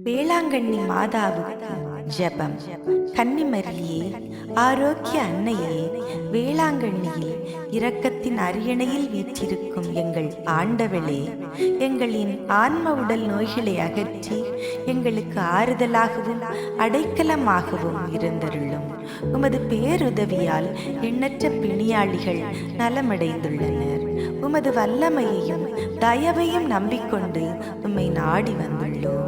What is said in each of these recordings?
வேளாங்கண்ணி மாதாவுக்கு ஜெபம். கன்னிமரியே, ஆரோக்கிய அன்னையே, வேளாங்கண்ணியில் இரக்கத்தின் அரியணையில் வீற்றிருக்கும் எங்கள் ஆண்டவளே, எங்களின் ஆன்ம உடல் நோய்களை அகற்றி எங்களுக்கு ஆறுதலாகவும் அடைக்கலமாகவும் இருந்தருளும். உமது பேருதவியால் எண்ணற்ற பிணியாளிகள் நலமடைந்துள்ளனர். உமது வல்லமையையும் தயவையும் நம்பிக்கொண்டு உம்மை நாடி வந்துள்ளோம்.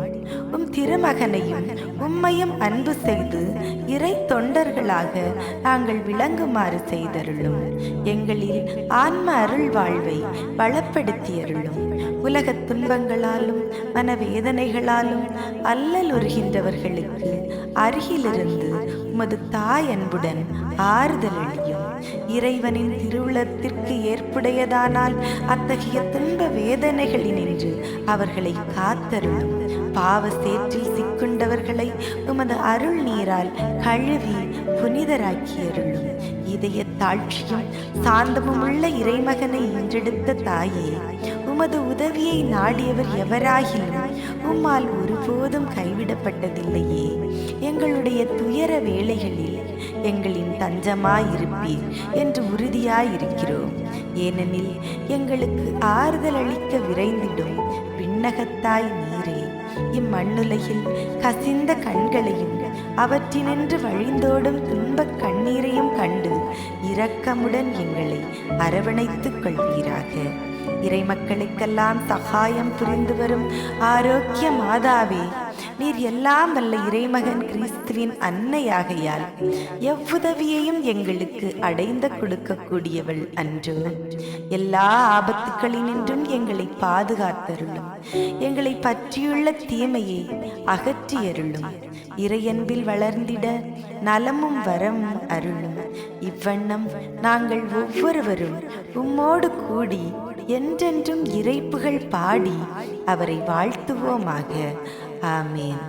உம் திருமகனையும் உம்மையும் அன்பு செய்து இறை தொண்டர்களாக நாங்கள் விளங்குமாறு செய்தருளும். எங்களில் ஆன்ம அருள் வாழ்வை வளப்படுத்தியருளும். உலகத் துன்பங்களாலும் மனவேதனைகளாலும் அல்லலுறுகின்றவர்களுக்கு அருகிலிருந்து உமது தாய் அன்புடன் ஆறுதல் அளியும். இறைவனின் திருவுளத்திற்கு ஏற்புடையதானால் அத்தகைய துன்ப வேதனைகளினின்று அவர்களை காத்தருளும். பாவ சேற்றில் சிக்குண்டவர்களை உமது அருள் நீரால் கழுவி புனிதராக்கியருளும். இதய தாழ்ச்சியும் சாந்தமும் உள்ள இறைமகனை ஈன்றெடுத்த தாயே, உமது உதவியை நாடியவர் எவராகிலும் உம்மால் ஒருபோதும் கைவிடப்பட்டதில்லையே. எங்களுடைய துயர வேளைகளில் எங்களின் தஞ்சமாயிருப்பீர் என்று உறுதியாயிருக்கிறோம். ஏனெனில் எங்களுக்கு ஆறுதல் அளிக்க விரைந்திடும் விண்ணகத்தாய் நீரே. இம்மண்ணுலகில் கசிந்த கண்களையும் அவற்றினின்று வழிந்தோடும் துன்பக் கண்ணீரையும் கண்டு இரக்கமுடன் எங்களை அரவணைத்துக் கொள்வீராக. இறைமக்களுக்கெல்லாம் சகாயம் புரிந்து வரும் ஆரோக்கிய மாதாவே, நீர் எல்லாம் வல்ல இறைமகன் கிறிஸ்துவின் அன்னையாகையால் எவ்வுதவியையும் எங்களுக்கு அடைந்து கொடுக்கக்கூடியவள் அன்றோ. எல்லா ஆபத்துக்களினின்றும் எங்களை பாதுகாத்தருளும். எங்களை பற்றியுள்ள தீமையை அகற்றியருளும். இறையன்பில் வளர்ந்திட நலமும் வரமும் அருளும். இவ்வண்ணம் நாங்கள் ஒவ்வொருவரும் உம்மோடு கூடி என்றென்றும் இறைப்புகள் பாடி அவரை வாழ்த்துவோமாக. ஆமேன்.